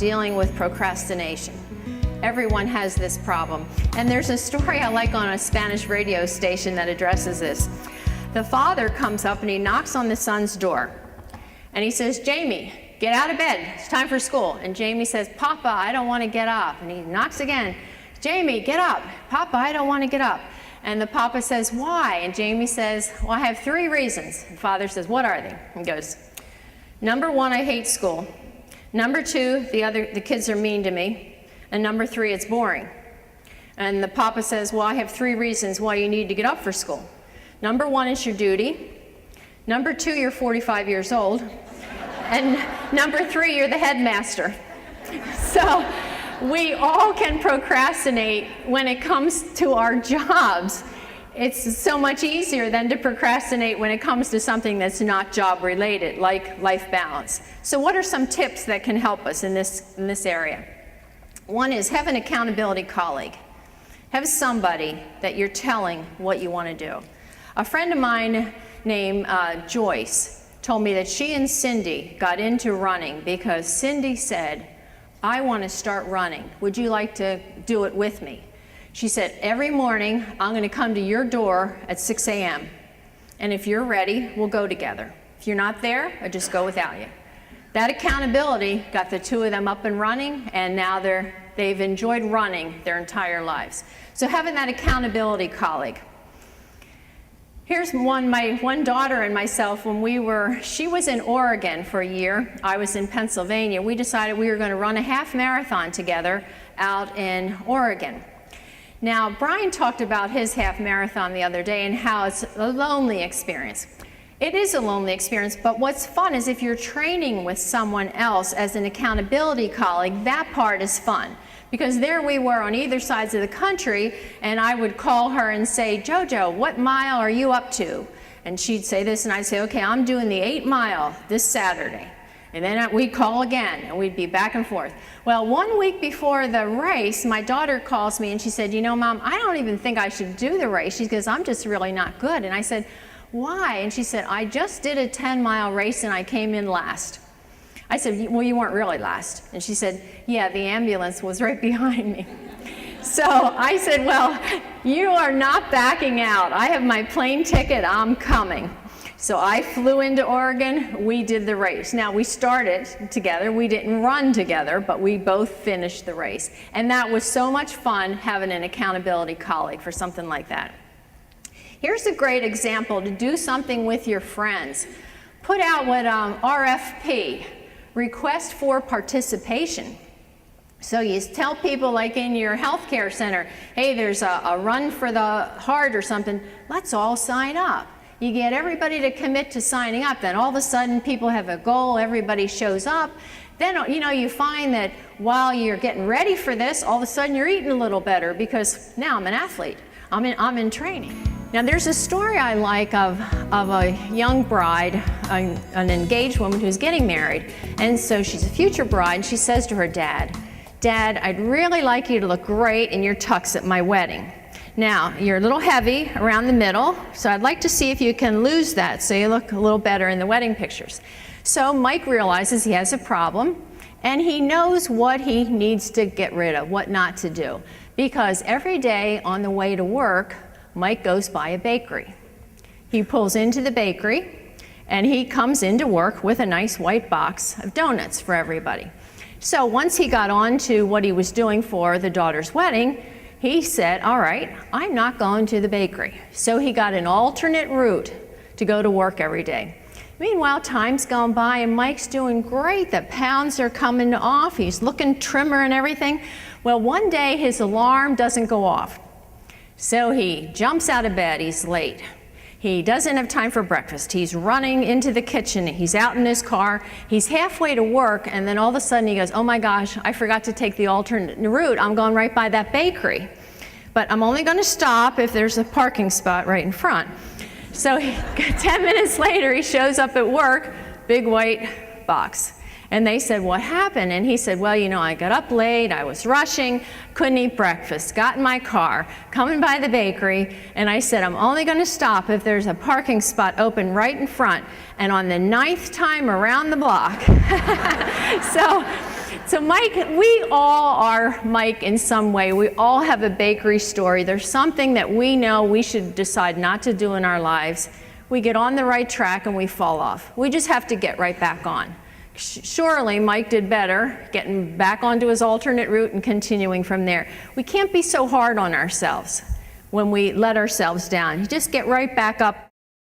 dealing with procrastination. Everyone has this problem. And there's a story I like on a Spanish radio station that addresses this. The father comes up and he knocks on the son's door. And he says, Jamie, get out of bed. It's time for school. And Jamie says, Papa, I don't want to get up. And he knocks again. Jamie, get up. Papa, I don't want to get up. And the papa says, why? And Jamie says, well, I have 3 reasons. The father says, what are they? He goes, number 1, I hate school. Number 2, the kids are mean to me. And number 3, it's boring. And the papa says, well, I have 3 reasons why you need to get up for school. Number 1 is your duty. Number 2, you're 45 years old. And number 3, you're the headmaster. So we all can procrastinate when it comes to our jobs. It's so much easier than to procrastinate when it comes to something that's not job related, like life balance. So what are some tips that can help us in this area? One is have an accountability colleague. Have somebody that you're telling what you want to do. A friend of mine named Joyce told me that she and Cindy got into running because Cindy said, I want to start running. Would you like to do it with me? She said, every morning I'm going to come to your door at 6 a.m. and if you're ready, we'll go together. If you're not there, I'll just go without you. That accountability got the 2 of them up and running, and now they've enjoyed running their entire lives. So having that accountability colleague. Here's my one daughter and myself, she was in Oregon for a year, I was in Pennsylvania. We decided we were going to run a half marathon together out in Oregon. Now, Brian talked about his half marathon the other day and how it's a lonely experience. It is a lonely experience, but what's fun is if you're training with someone else as an accountability colleague, that part is fun. Because there we were on either sides of the country, and I would call her and say, Jojo, what mile are you up to? And she'd say this, and I'd say, okay, I'm doing the 8 mile this Saturday. And then we'd call again, and we'd be back and forth. Well, 1 week before the race, my daughter calls me, and she said, you know, Mom, I don't even think I should do the race. She goes, I'm just really not good. And I said, why? And she said, I just did a 10-mile race, and I came in last. I said, well, you weren't really last. And she said, yeah, the ambulance was right behind me. So I said, well, you are not backing out. I have my plane ticket, I'm coming. So I flew into Oregon, we did the race. Now we started together, we didn't run together, but we both finished the race. And that was so much fun having an accountability colleague for something like that. Here's a great example to do something with your friends. Put out what RFP, request for participation. So you tell people like in your healthcare center, hey, there's a run for the heart or something, let's all sign up. You get everybody to commit to signing up, then all of a sudden people have a goal, everybody shows up. Then you find that while you're getting ready for this, all of a sudden you're eating a little better because now I'm an athlete, I'm in training. Now there's a story I like of a young bride, an engaged woman who's getting married, and so she's a future bride, and she says to her dad, Dad, I'd really like you to look great in your tux at my wedding. Now, you're a little heavy around the middle, so I'd like to see if you can lose that so you look a little better in the wedding pictures. So Mike realizes he has a problem, and he knows what he needs to get rid of, what not to do. Because every day on the way to work, Mike goes by a bakery. He pulls into the bakery, and he comes into work with a nice white box of donuts for everybody. So once he got on to what he was doing for the daughter's wedding, he said, all right, I'm not going to the bakery. So he got an alternate route to go to work every day. Meanwhile, time's gone by and Mike's doing great. The pounds are coming off. He's looking trimmer and everything. Well, one day his alarm doesn't go off. So he jumps out of bed, he's late. He doesn't have time for breakfast. He's running into the kitchen, he's out in his car, he's halfway to work, and then all of a sudden he goes, oh my gosh, I forgot to take the alternate route. I'm going right by that bakery. But I'm only gonna stop if there's a parking spot right in front. So 10 minutes later, he shows up at work, big white box. And they said, what happened? And he said, well, you know, I got up late, I was rushing, couldn't eat breakfast, got in my car, coming by the bakery, and I said, I'm only gonna stop if there's a parking spot open right in front. And on the 9th time around the block. So Mike, we all are Mike in some way. We all have a bakery story. There's something that we know we should decide not to do in our lives. We get on the right track and we fall off. We just have to get right back on. Surely Mike did better, getting back onto his alternate route and continuing from there. We can't be so hard on ourselves when we let ourselves down. You just get right back up